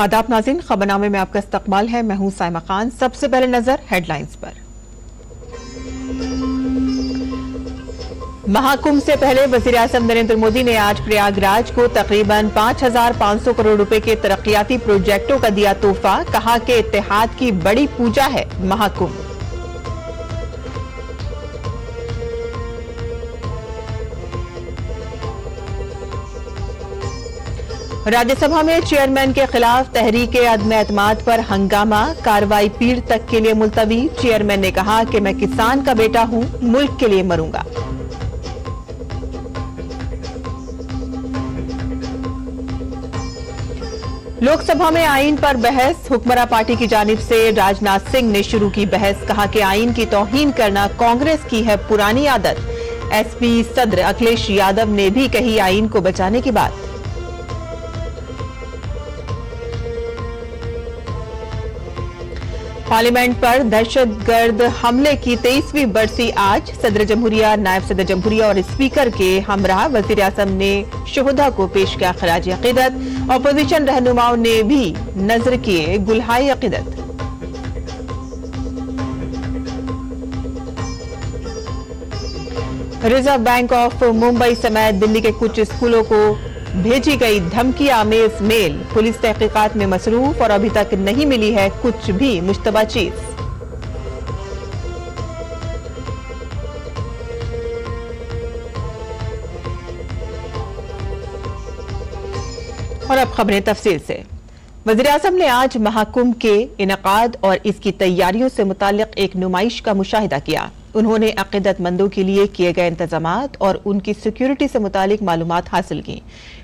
आदाब नाज़रीन, खबरनामे में आपका इस्तकबाल है। मैं हूं साइमा खान। सबसे पहले नजर हेडलाइंस पर। महाकुंभ से पहले वज़ीर आज़म नरेंद्र मोदी ने आज प्रयागराज को तकरीबन 5,500 करोड़ रुपए के तरक्याती प्रोजेक्टों का दिया तोहफा। कहा कि इत्तेहाद की बड़ी पूजा है महाकुंभ। राज्यसभा में चेयरमैन के खिलाफ तहरीके अदम एतमाद पर हंगामा। कार्रवाई पीर तक के लिए मुलतवी। चेयरमैन ने कहा कि मैं किसान का बेटा हूं, मुल्क के लिए मरूंगा। लोकसभा में आईन पर बहस। हुक्मरान पार्टी की जानिब से राजनाथ सिंह ने शुरू की बहस। कहा कि आईन की तौहीन करना कांग्रेस की है पुरानी आदत। एसपी सदर अखिलेश यादव ने भी कही आईन को बचाने की बात। पार्लियामेंट पर दहशतगर्द हमले की 23वीं बरसी आज। सदर जमहूरिया, नायब सदर जमहूरिया और स्पीकर के हमराह वज़ीर आज़म ने शुहदा को पेश किया खराज अकीदत। अपोजिशन रहनुमाओं ने भी नजर किए गुलहाए अकीदत। रिजर्व बैंक ऑफ मुंबई समेत दिल्ली के कुछ स्कूलों को भेजी गई धमकी आमेज मेल। पुलिस तहकीकात में मसरूफ और अभी तक नहीं मिली है कुछ भी मुश्तबा चीज। और अब खबरें तफसील से। वज़ीर आज़म ने आज महाकुंभ के इनेकाद और इसकी तैयारियों से मुताल्लिक एक नुमाइश का मुशाहिदा किया। उन्होंने अकीदतमंदों के लिए किए गए इंतजामात और उनकी सिक्योरिटी से मुतालिक मालूमात हासिल की।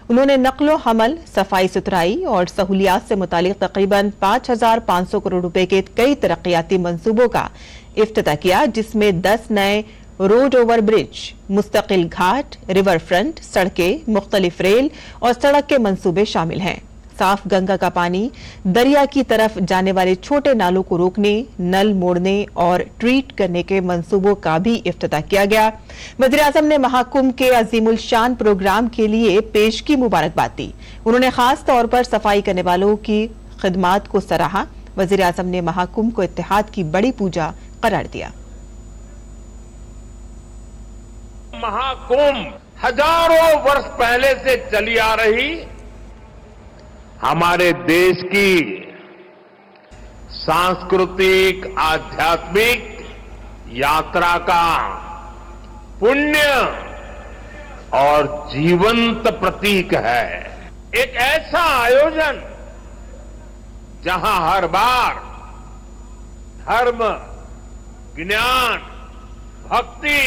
उन्होंने नक्लो हमल, सफाई सुथराई और सहूलियात से मुतालिक तकरीबन 5,500 करोड़ रुपए के कई तरक्याती मंसूबों का इफ्तिताह किया, जिसमें 10 नए रोड ओवर ब्रिज, मुस्तकिल घाट, रिवर फ्रंट, सड़कें, मुख्तलिफ रेल और सड़क के मंसूबे शामिल हैं। साफ गंगा का पानी दरिया की तरफ जाने वाले छोटे नालों को रोकने, नल मोड़ने और ट्रीट करने के मंसूबों का भी इफ्तिताह किया गया। वज़ीर आज़म ने महाकुंभ के अजीमुल शान प्रोग्राम के लिए पेश की मुबारकबाद दी। उन्होंने खास तौर पर सफाई करने वालों की खिदमात को सराहा। वज़ीर आज़म ने महाकुंभ को इत्तेहाद की बड़ी पूजा करार दिया। महाकुंभ हजारों वर्ष पहले से चली आ रही हमारे देश की सांस्कृतिक, आध्यात्मिक यात्रा का पुण्य और जीवंत प्रतीक है। एक ऐसा आयोजन जहां हर बार धर्म, ज्ञान, भक्ति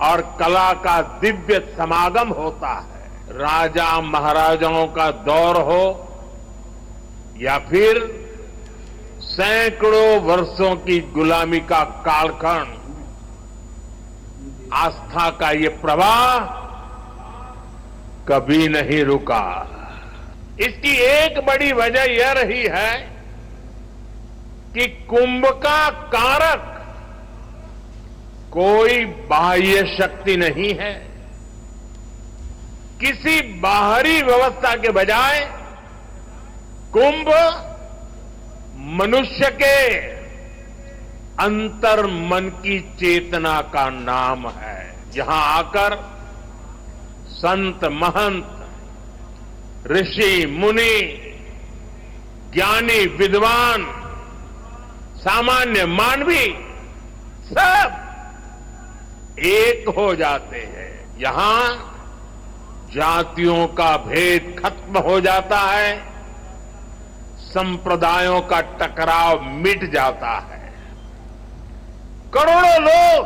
और कला का दिव्य समागम होता है। राजा महाराजाओं का दौर हो या फिर सैकड़ों वर्षों की गुलामी का कालखंड, आस्था का ये प्रवाह कभी नहीं रुका। इसकी एक बड़ी वजह यह रही है कि कुंभ का कारक कोई बाह्य शक्ति नहीं है। किसी बाहरी व्यवस्था के बजाय कुंभ मनुष्य के अंतर मन की चेतना का नाम है। यहां आकर संत, महंत, ऋषि, मुनि, ज्ञानी, विद्वान, सामान्य मानवी सब एक हो जाते हैं। यहां जातियों का भेद खत्म हो जाता है, संप्रदायों का टकराव मिट जाता है। करोड़ों लोग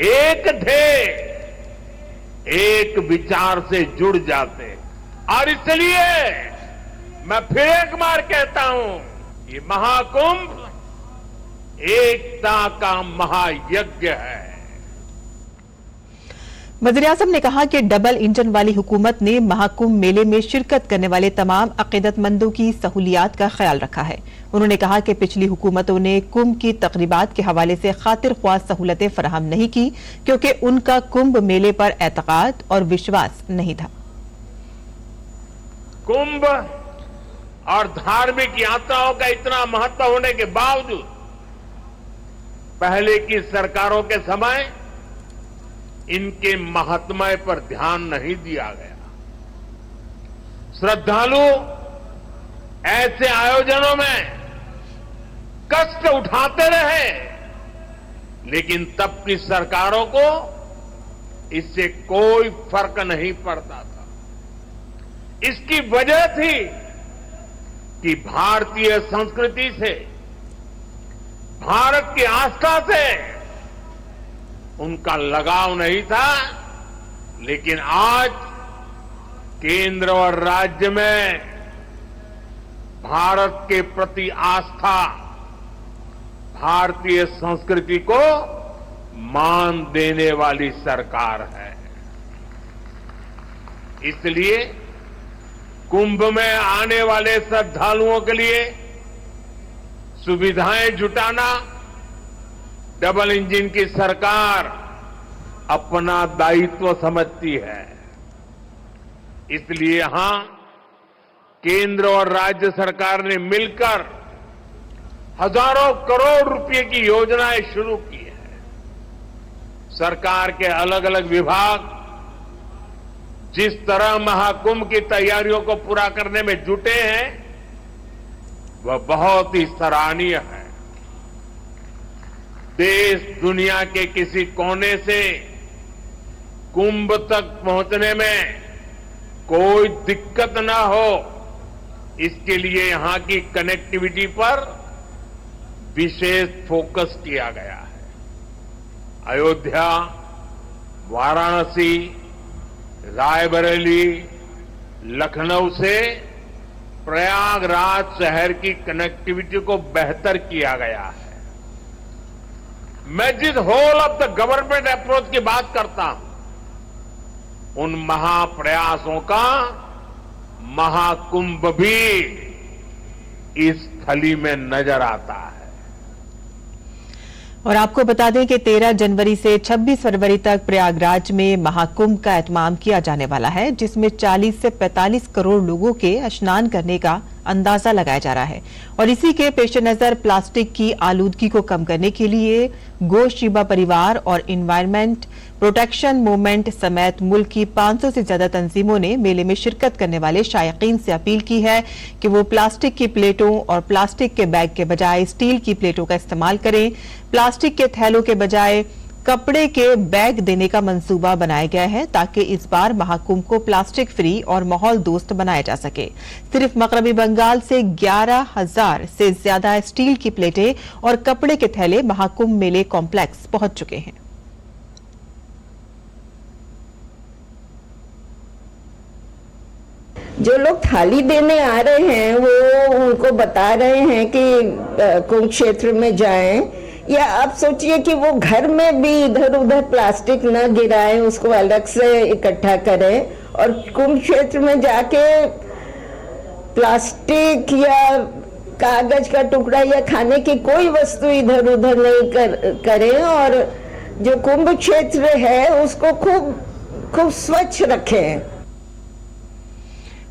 एक थे, एक विचार से जुड़ जाते। और इसलिए मैं फिर एक बार कहता हूं, ये महाकुंभ एकता का महायज्ञ है। वज़ीर आज़म ने कहा कि डबल इंजन वाली हुकूमत ने महाकुंभ मेले में शिरकत करने वाले तमाम अकीदतमंदों की सहूलियात का ख्याल रखा है। उन्होंने कहा कि पिछली हुकूमतों ने कुंभ की तकरीबात के हवाले से खातिर ख्वाह सहूलतें फराहम नहीं की, क्योंकि उनका कुंभ मेले पर एतकाद और विश्वास नहीं था। कुंभ और धार्मिक यात्राओं का इतना महत्व होने के बावजूद पहले की सरकारों के समय इनके महात्म्य पर ध्यान नहीं दिया गया। श्रद्धालु ऐसे आयोजनों में कष्ट उठाते रहे, लेकिन तब की सरकारों को इससे कोई फर्क नहीं पड़ता था। इसकी वजह थी कि भारतीय संस्कृति से, भारत की आस्था से उनका लगाव नहीं था। लेकिन आज केंद्र और राज्य में भारत के प्रति आस्था, भारतीय संस्कृति को मान देने वाली सरकार है। इसलिए कुंभ में आने वाले श्रद्धालुओं के लिए सुविधाएं जुटाना डबल इंजन की सरकार अपना दायित्व समझती है। इसलिए यहां केंद्र और राज्य सरकार ने मिलकर हजारों करोड़ रुपए की योजनाएं शुरू की है। सरकार के अलग अलग विभाग जिस तरह महाकुंभ की तैयारियों को पूरा करने में जुटे हैं, वह बहुत ही सराहनीय है। देश दुनिया के किसी कोने से कुंभ तक पहुंचने में कोई दिक्कत ना हो, इसके लिए यहां की कनेक्टिविटी पर विशेष फोकस किया गया है। अयोध्या, वाराणसी, रायबरेली, लखनऊ से प्रयागराज शहर की कनेक्टिविटी को बेहतर किया गया है। मैं जिस whole of the government approach की बात करता हूं, उन महाप्रयासों का महाकुंभ भी इस थली में नजर आता है। और आपको बता दें कि 13 जनवरी से 26 फरवरी तक प्रयागराज में महाकुंभ का एहतमाम किया जाने वाला है, जिसमें 40 से 45 करोड़ लोगों के स्नान करने का अंदाजा लगाया जा रहा है। और इसी के पेश नजर प्लास्टिक की आलूदगी को कम करने के लिए गो शिबा परिवार और इन्वायरमेंट प्रोटेक्शन मूवमेंट समेत मुल्क की 500 से ज्यादा तंजीमों ने मेले में शिरकत करने वाले शायकीन से अपील की है कि वो प्लास्टिक की प्लेटों और प्लास्टिक के बैग के बजाय स्टील की प्लेटों का इस्तेमाल करें। प्लास्टिक के थैलों के बजाय कपड़े के बैग देने का मंसूबा बनाया गया है, ताकि इस बार महाकुंभ को प्लास्टिक फ्री और माहौल दोस्त बनाया जा सके। सिर्फ मगरबी बंगाल से 11,000 से ज्यादा स्टील की प्लेटें और कपड़े के थैले महाकुंभ मेले कॉम्प्लेक्स पहुंच चुके हैं। जो लोग थाली देने आ रहे हैं वो उनको बता रहे हैं कि कुंभ क्षेत्र में जाएं, या आप सोचिए कि वो घर में भी इधर उधर प्लास्टिक न गिराएं, उसको अलग से इकट्ठा करें, और कुंभ क्षेत्र में जाके प्लास्टिक या कागज का टुकड़ा या खाने की कोई वस्तु इधर उधर नहीं करें, और जो कुंभ क्षेत्र है उसको खूब स्वच्छ रखें।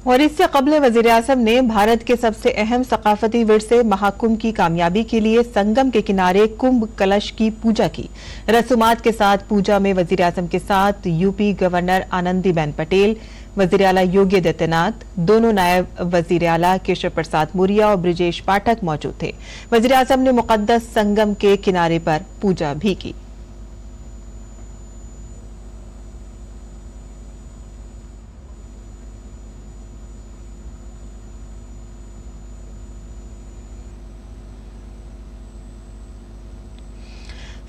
और इससे कबल वजीर आजम ने भारत के सबसे अहम सकाफती विरसे महाकुंभ की कामयाबी के लिए संगम के किनारे कुंभ कलश की पूजा की। रसूमात के साथ पूजा में वजीर आजम के साथ यूपी गवर्नर आनंदीबेन पटेल, वजीर आला योगी आदित्यनाथ, दोनों नायब वजीर आला केशव प्रसाद मौर्य और ब्रिजेश पाठक मौजूद थे। वजीर आजम ने मुकद्दस संगम के किनारे पर पूजा भी की।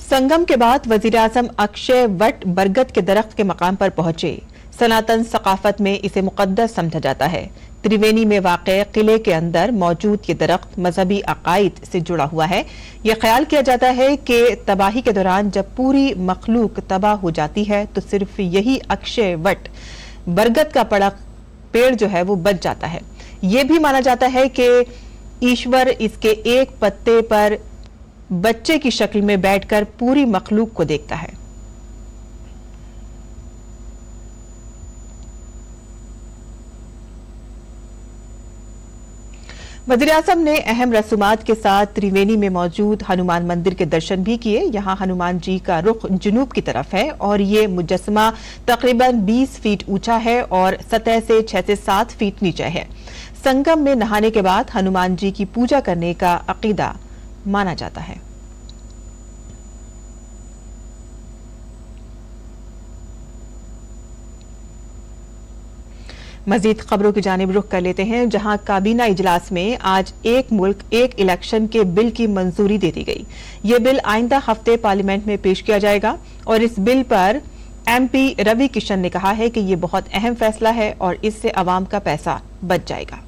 संगम के बाद वजीर आजम अक्षय वट बरगद के दरख्त के मकाम पर पहुंचे। सनातन सकाफत में इसे मुकद्दस समझा जाता है। त्रिवेणी में वाक़े किले के अंदर मौजूद ये दरख्त मजहबी अकायद से जुड़ा हुआ है। यह ख्याल किया जाता है कि तबाही के दौरान जब पूरी मखलूक तबाह हो जाती है तो सिर्फ यही अक्षय वट बरगद का पेड़ जो है वो बच जाता है। ये भी माना जाता है कि ईश्वर इसके एक पत्ते पर बच्चे की शक्ल में बैठकर पूरी मखलूक को देखता है। वज़ीर-ए-आज़म ने अहम रसूमात के साथ त्रिवेणी में मौजूद हनुमान मंदिर के दर्शन भी किए। यहाँ हनुमान जी का रुख जुनूब की तरफ है और ये मुजस्समा तकरीबन 20 फीट ऊंचा है और सतह से 6 से 7 फीट नीचे है। संगम में नहाने के बाद हनुमान जी की पूजा करने का अकीदा माना जाता है। मजीद खबरों की जानिब रुख कर लेते हैं, जहां काबीना इजलास में आज एक मुल्क एक इलेक्शन के बिल की मंजूरी दे दी गई। ये बिल आइंदा हफ्ते पार्लियामेंट में पेश किया जाएगा और इस बिल पर MP रवि किशन ने कहा है कि ये बहुत अहम फैसला है और इससे अवाम का पैसा बच जाएगा।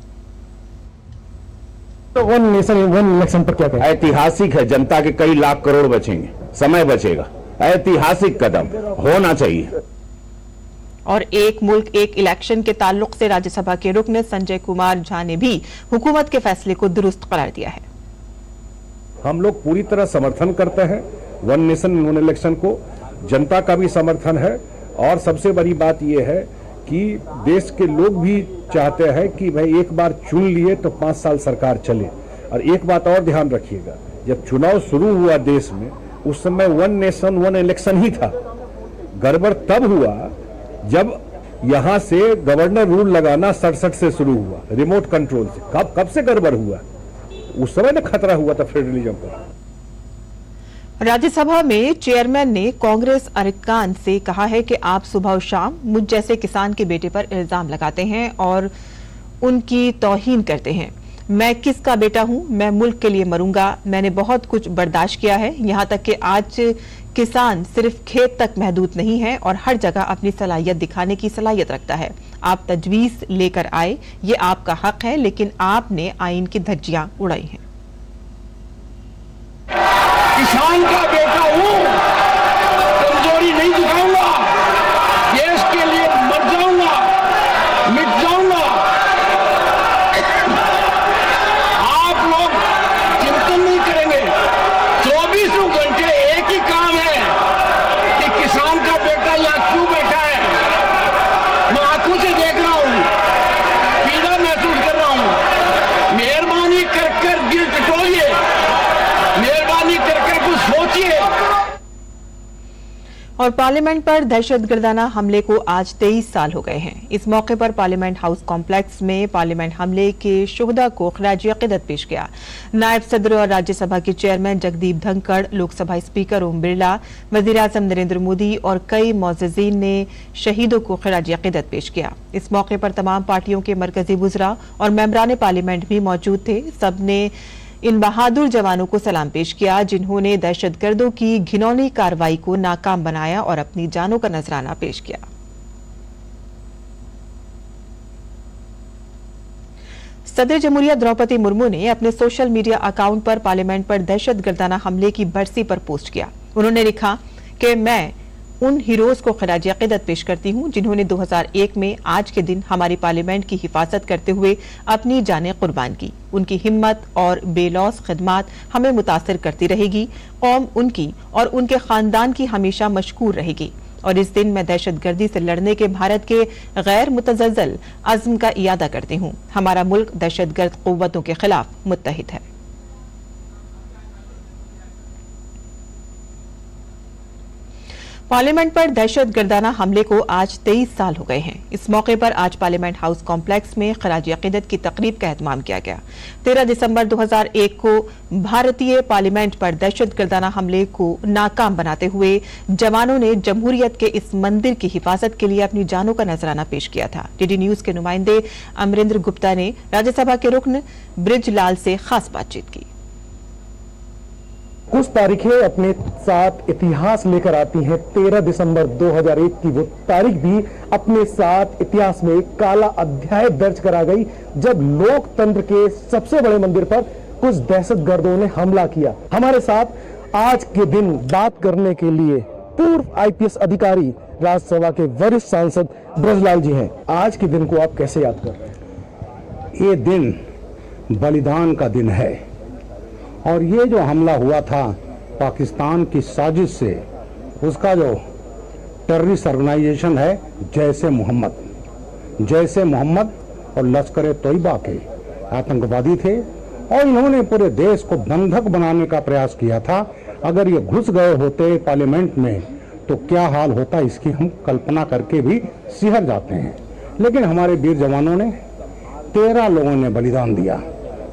तो वन नेशन वन इलेक्शन पर क्या कहें? ऐतिहासिक है, जनता के कई लाख करोड़ बचेंगे, समय बचेगा, ऐतिहासिक कदम होना चाहिए। और एक मुल्क एक इलेक्शन के ताल्लुक से राज्यसभा के रुकन संजय कुमार झा ने भी हुकूमत के फैसले को दुरुस्त करार दिया है। हम लोग पूरी तरह समर्थन करते हैं वन नेशन वन इलेक्शन को, जनता का भी समर्थन है और सबसे बड़ी बात यह है कि देश के लोग भी चाहते हैं कि भाई एक बार चुन लिए तो 5 साल सरकार चले। और एक बात और ध्यान रखिएगा, जब चुनाव शुरू हुआ देश में उस समय वन नेशन वन इलेक्शन ही था। गड़बड़ तब हुआ जब यहां से गवर्नर रूल लगाना 67 से शुरू हुआ, रिमोट कंट्रोल से। कब से गड़बड़ हुआ? उस समय ना खतरा हुआ था फेडरलिज्म पर। राज्यसभा में चेयरमैन ने कांग्रेस अरकान से कहा है कि आप सुबह और शाम मुझ जैसे किसान के बेटे पर इल्जाम लगाते हैं और उनकी तौहीन करते हैं। मैं किसका बेटा हूं? मैं मुल्क के लिए मरूंगा। मैंने बहुत कुछ बर्दाश्त किया है, यहां तक कि आज किसान सिर्फ खेत तक महदूद नहीं है और हर जगह अपनी सलाहियत दिखाने की सलाहियत रखता है। आप तजवीज लेकर आए, ये आपका हक है, लेकिन आपने आइन की धज्जियां उड़ाई हैं। किसान का बेटा हूं, कमजोरी नहीं दिखाऊंगा, देश के लिए मर जाऊंगा, मिट जाऊंगा। आप लोग चिंतन नहीं करेंगे। 24 घंटे एक ही काम है कि किसान का बेटा यहाँ क्यों बैठा है। मैं आंखों से देख रहा हूं, पीड़ा महसूस कर रहा हूं। मेहरबानी कर दिल टटोलिए, मेहरबानी कर कुछ सोचिए। और पार्लियामेंट पर दहशतगर्दाना हमले को आज 23 साल हो गए हैं। इस मौके पर पार्लियामेंट हाउस कॉम्प्लेक्स में पार्लियामेंट हमले के शुहदा को खराज अकीदत पेश किया। नायब सदर और राज्यसभा के चेयरमैन जगदीप धनखड़, लोकसभा स्पीकर ओम बिरला, वज़ीर-ए-आज़म नरेंद्र मोदी और कई मुअज़्ज़िज़ीन ने शहीदों को खराज अकीदत पेश किया। इस मौके पर तमाम पार्टियों के मरकजी वुज़रा और मेंबरान पार्लियामेंट भी मौजूद थे। सबने इन बहादुर जवानों को सलाम पेश किया जिन्होंने दहशतगर्दों की घिनौनी कार्रवाई को नाकाम बनाया और अपनी जानों का नजराना पेश किया। सदर जमहूरिया द्रौपदी मुर्मू ने अपने सोशल मीडिया अकाउंट पर पार्लियामेंट पर दहशतगर्दाना हमले की बरसी पर पोस्ट किया। उन्होंने लिखा कि मैं उन हीरोज को खराज अकीदत पेश करती हूं जिन्होंने 2001 में आज के दिन हमारी पार्लियामेंट की हिफाजत करते हुए अपनी जानें कुर्बान की। उनकी हिम्मत और बेलौस खिदमत हमें मुतासिर करती रहेगी। कौम उनकी और उनके खानदान की हमेशा मशकूर रहेगी और इस दिन मैं दहशतगर्दी से लड़ने के भारत के गैर मुतज़्ज़ल अज़्म का इयादा करती हूं। हमारा मुल्क दहशतगर्द क़ुव्वतों के खिलाफ मुत्तहिद है। पार्लियामेंट पर दहशतगर्दाना हमले को आज 23 साल हो गए हैं। इस मौके पर आज पार्लियामेंट हाउस कॉम्प्लेक्स में खराज अकीदत की तकरीब का एहतमाम किया गया। 13 दिसंबर 2001 को भारतीय पार्लियामेंट पर दहशतगर्दाना हमले को नाकाम बनाते हुए जवानों ने जमहूरियत के इस मंदिर की हिफाजत के लिए अपनी जानों का नजराना पेश किया था। डीडी न्यूज के नुमाइंदे अमरिंदर गुप्ता ने राज्यसभा के रुकन ब्रिजलाल से खास बातचीत की। कुछ तारीखें अपने साथ इतिहास लेकर आती हैं। 13 दिसंबर 2001 की वो तारीख भी अपने साथ इतिहास में एक काला अध्याय दर्ज करा गई, जब लोकतंत्र के सबसे बड़े मंदिर पर कुछ दहशतगर्दों ने हमला किया। हमारे साथ आज के दिन बात करने के लिए पूर्व IPS अधिकारी, राज्यसभा के वरिष्ठ सांसद ब्रजलाल जी हैं। आज के दिन को आप कैसे याद कर रहे हैं? ये दिन बलिदान का दिन है और ये जो हमला हुआ था पाकिस्तान की साजिश से, उसका जो टेररिस्ट ऑर्गेनाइजेशन है जैश ए मोहम्मद और लश्कर-ए-तोयबा के आतंकवादी थे और इन्होंने पूरे देश को बंधक बनाने का प्रयास किया था। अगर ये घुस गए होते पार्लियामेंट में तो क्या हाल होता, इसकी हम कल्पना करके भी सिहर जाते हैं। लेकिन हमारे वीर जवानों ने 13 लोगों ने बलिदान दिया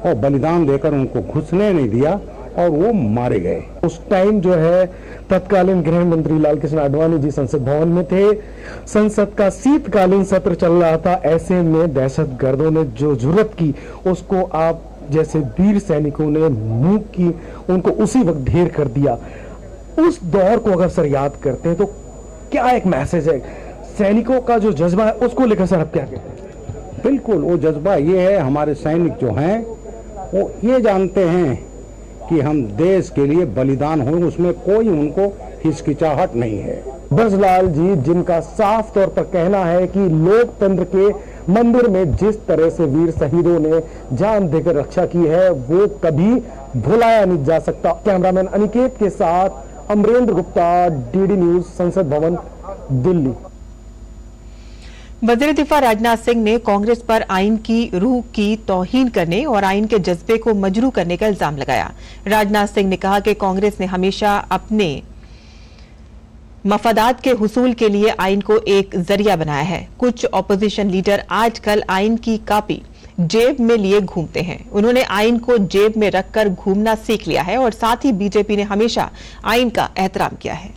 और बलिदान देकर उनको घुसने नहीं दिया और वो मारे गए। उस टाइम जो है तत्कालीन गृह मंत्री लालकृष्ण आडवाणी जी संसद भवन में थे, संसद का शीतकालीन सत्र चल रहा था। ऐसे में दहशतगर्दों ने जो जुर्रत की उसको आप जैसे वीर सैनिकों ने मुंह की, उनको उसी वक्त ढेर कर दिया। उस दौर को अगर सर याद करते हैं तो क्या एक मैसेज है सैनिकों का जो जज्बा है उसको लेकर सर आप क्या कहते हैं? बिल्कुल, वो जज्बा ये है, हमारे सैनिक जो हैं वो ये जानते हैं कि हम देश के लिए बलिदान हुए, उसमें कोई उनको हिचकिचाहट नहीं है। ब्रजलाल जी, जिनका साफ तौर पर कहना है कि लोकतंत्र के मंदिर में जिस तरह से वीर शहीदों ने जान देकर रक्षा की है वो कभी भुलाया नहीं जा सकता। कैमरामैन अनिकेत के साथ अमरेंद्र गुप्ता, डीडी न्यूज, संसद भवन, दिल्ली। वजीर दिफा राजनाथ सिंह ने कांग्रेस पर आइन की रूह की तौहीन करने और आइन के जज्बे को मजरू करने का इल्जाम लगाया। राजनाथ सिंह ने कहा कि कांग्रेस ने हमेशा अपने मफादात के हुसूल के लिए आइन को एक जरिया बनाया है। कुछ ऑपोजिशन लीडर आजकल आइन की कॉपी जेब में लिए घूमते हैं। उन्होंने आइन को जेब में रखकर घूमना सीख लिया है और साथ ही बीजेपी ने हमेशा आइन का एहतराम किया है।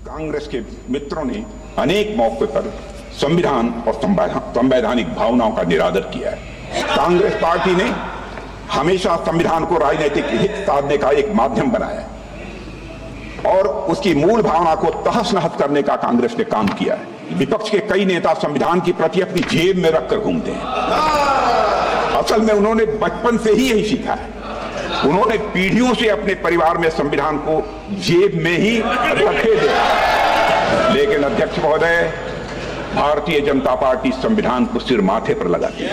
कांग्रेस के मित्रों ने अनेक मौके पर संविधान और संवैधानिक भावनाओं का निरादर किया है। कांग्रेस पार्टी ने हमेशा संविधान को राजनीतिक हित साधने का एक माध्यम बनाया है और उसकी मूल भावना को तहस नहस करने का कांग्रेस ने काम किया है। विपक्ष के कई नेता संविधान की प्रति अपनी जेब में रखकर घूमते हैं। असल में उन्होंने बचपन से ही यही सीखा है। उन्होंने पीढ़ियों से अपने परिवार में संविधान को जेब में ही रखे थे। लेकिन अध्यक्ष महोदय, भारतीय जनता पार्टी संविधान को सिर माथे पर लगाती है।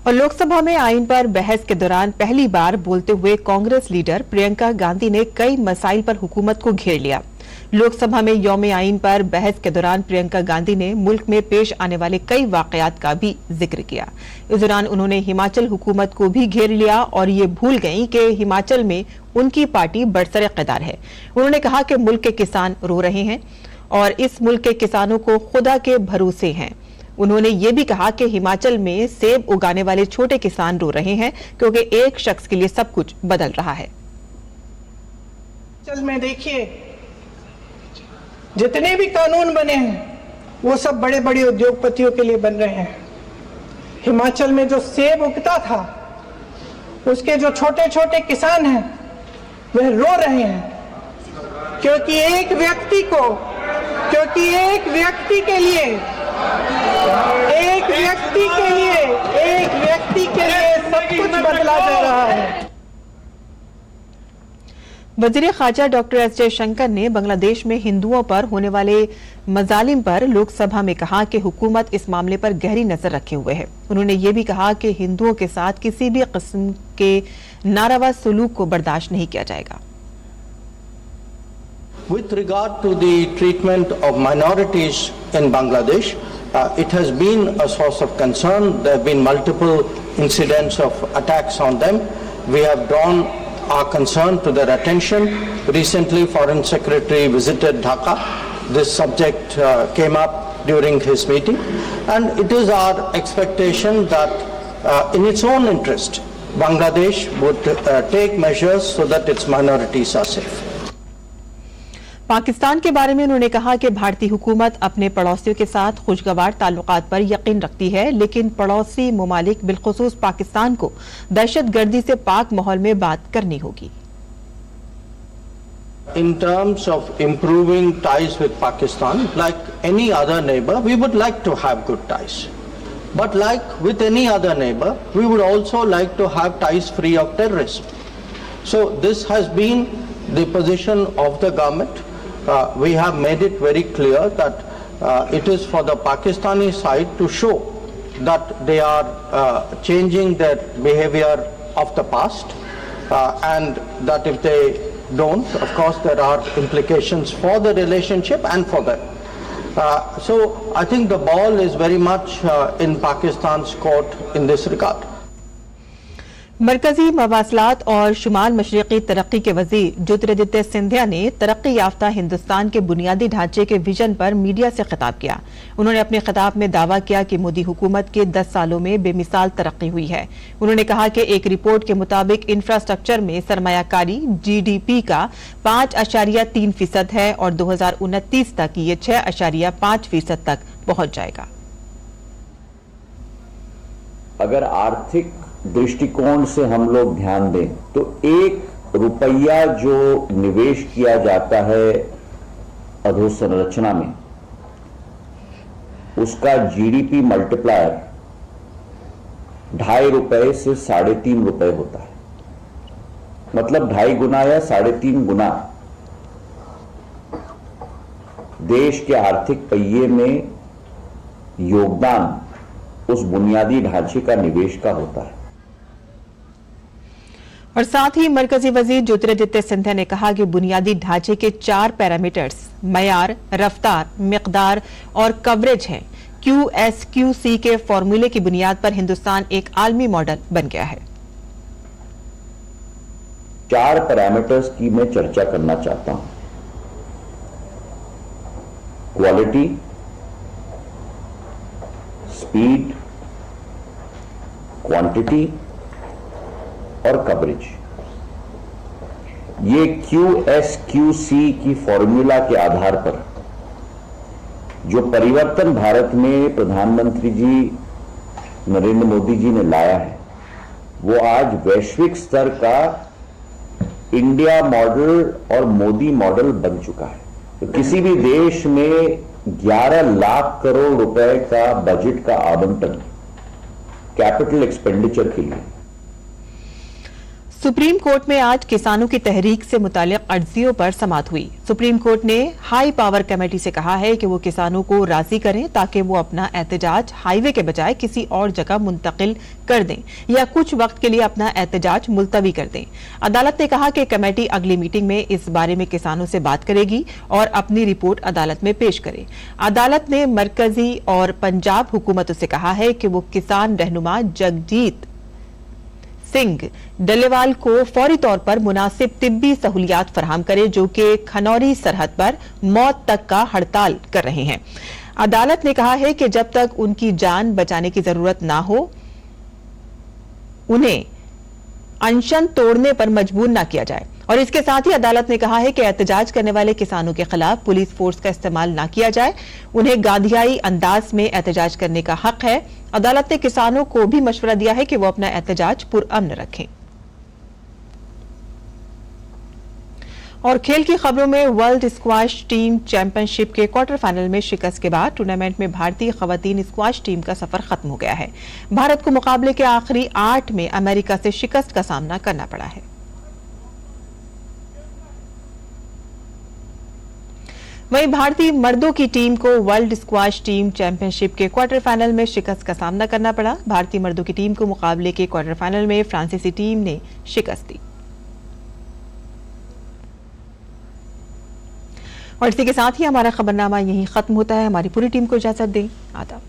और लोकसभा में आइन पर बहस के दौरान पहली बार बोलते हुए कांग्रेस लीडर प्रियंका गांधी ने कई मसाइल पर हुकूमत को घेर लिया। लोकसभा में यौम आइन पर बहस के दौरान प्रियंका गांधी ने मुल्क में पेश आने वाले कई वाकयात का भी जिक्र किया। इस दौरान उन्होंने हिमाचल हुकूमत को भी घेर लिया और ये भूल गईं कि हिमाचल में उनकी पार्टी बरसर-ए-क़दार है। उन्होंने कहा कि मुल्क के किसान रो रहे हैं और इस मुल्क के किसानों को खुदा के भरोसे हैं। उन्होंने ये भी कहा कि हिमाचल में सेब उगाने वाले छोटे किसान रो रहे हैं क्योंकि एक शख्स के लिए सब कुछ बदल रहा है। हिमाचल में देखिए, जितने भी कानून बने हैं वो सब बड़े बड़े उद्योगपतियों के लिए बन रहे हैं। हिमाचल में जो सेब उगता था उसके जो छोटे छोटे किसान हैं वह रो रहे हैं क्योंकि एक व्यक्ति के लिए सब कुछ बदला जा रहा है। वजीर खारजा डॉक्टर एस जयशंकर ने बांग्लादेश में हिंदुओं पर होने वाले मजालिम पर लोकसभा में कहा कि हुकूमत इस मामले पर गहरी नजर रखे हुए है। उन्होंने ये भी कहा कि हिंदुओं के साथ किसी भी किस्म के नारवा सलूक को बर्दाश्त नहीं किया जाएगा। With regard to the treatment of minorities in Bangladesh, it has been a source of concern. There have been multiple incidents of attacks on them. We have drawn our concern to their attention. Recently, Foreign Secretary visited Dhaka. This subject came up during his meeting, and it is our expectation that in its own interest, Bangladesh would take measures so that its minorities are safe. Pakistan के बारे में उन्होंने कहा कि भारतीय हुकूमत अपने पड़ोसियों के साथ खुशगवार ताल्लुकात पर यकीन रखती है, लेकिन पड़ोसी ममालिक बिलखुसूस पाकिस्तान को दहशतगर्दी से पाक माहौल में बात करनी होगी। In terms of improving ties with Pakistan, like any other neighbor, we would like to have good ties. But like with any other neighbor, we would also like to have ties free of terrorism. So this has been the position of the government. We have made it very clear that it is for the Pakistani side to show that they are changing their behavior of the past, and that if they don't, of course there are implications for the relationship and for them. So I think the ball is very much in Pakistan's court in this regard. मरकजी मवासलात और शुमाल मशरक़ी तरक्की के वजीर ज्योतिरादित्य सिंधिया ने तरक्की याफ्ता हिंदुस्तान के बुनियादी ढांचे के विजन पर मीडिया से खिताब किया। उन्होंने अपने खिताब में दावा किया कि मोदी हुकूमत के 10 सालों में बेमिसाल तरक्की हुई है। उन्होंने कहा कि एक रिपोर्ट के मुताबिक इंफ्रास्ट्रक्चर में सरमायाकारी GDP का 5.3% है और 2029 तक ये 6.5% तक पहुंच जाएगा। अगर आर्थिक दृष्टिकोण से हम लोग ध्यान दें तो 1 रुपया जो निवेश किया जाता है अधोसंरचना में, उसका GDP मल्टीप्लायर 2.5 रुपए से 3.5 रुपए होता है। मतलब 2.5 गुना या 3.5 गुना देश के आर्थिक पहिए में योगदान उस बुनियादी ढांचे का निवेश का होता है। और साथ ही मरकजी वजीर ज्योतिरादित्य सिंधिया ने कहा कि बुनियादी ढांचे के 4 पैरामीटर्स मयार, रफ्तार, मिकदार और कवरेज हैं। QSQC के फॉर्मूले की बुनियाद पर हिंदुस्तान एक आलमी मॉडल बन गया है। 4 पैरामीटर्स की मैं चर्चा करना चाहता हूं। क्वालिटी, स्पीड, क्वांटिटी और कवरेज। ये QSQC की फॉर्मूला के आधार पर जो परिवर्तन भारत में प्रधानमंत्री जी नरेंद्र मोदी जी ने लाया है, वो आज वैश्विक स्तर का इंडिया मॉडल और मोदी मॉडल बन चुका है। तो किसी भी देश में 11 लाख करोड़ रुपए का बजट का आवंटन कैपिटल एक्सपेंडिचर के लिए। सुप्रीम कोर्ट में आज किसानों की तहरीक से मुताल्लिक अर्जियों पर समाअत हुई। सुप्रीम कोर्ट ने हाई पावर कमेटी से कहा है कि वो किसानों को राजी करें ताकि वो अपना एहतजाज हाईवे के बजाय किसी और जगह मुंतकिल कर दें या कुछ वक्त के लिए अपना एहतजाज मुलतवी कर दें। अदालत ने कहा कि कमेटी अगली मीटिंग में इस बारे में किसानों से बात करेगी और अपनी रिपोर्ट अदालत में पेश करे। अदालत ने मरकजी और पंजाब हुकूमतों से कहा है कि वो किसान रहनुमा जगजीत सिंह डलेवाल को फौरी तौर पर मुनासिब तिब्बी सहूलियात फराहम करे, जो कि खनौरी सरहद पर मौत तक का हड़ताल कर रहे हैं। अदालत ने कहा है कि जब तक उनकी जान बचाने की जरूरत ना हो, उन्हें अनशन तोड़ने पर मजबूर ना किया जाए। और इसके साथ ही अदालत ने कहा है कि एहतजाज करने वाले किसानों के खिलाफ पुलिस फोर्स का इस्तेमाल ना किया जाए। उन्हें गांधीयाई अंदाज में एहतजाज करने का हक है। अदालत ने किसानों को भी मशवरा दिया है कि वो अपना एहतजाज पुरअमन रखें। और खेल की खबरों में वर्ल्ड स्क्वाश टीम चैंपियनशिप के क्वार्टर फाइनल में शिकस्त के बाद टूर्नामेंट में भारतीय खवातीन स्क्वाश टीम का सफर खत्म हो गया है। भारत को मुकाबले के आखिरी 8 में अमेरिका से शिकस्त का सामना करना पड़ा है। वहीं भारतीय मर्दों की टीम को वर्ल्ड स्क्वाश टीम चैंपियनशिप के क्वार्टर फाइनल में शिकस्त का सामना करना पड़ा। भारतीय मर्दों की टीम को मुकाबले के क्वार्टर फाइनल में फ्रांसीसी टीम ने शिकस्त दी। और इसी के साथ ही हमारा खबरनामा यहीं खत्म होता है। हमारी पूरी टीम को इजाजत दें। आदाब।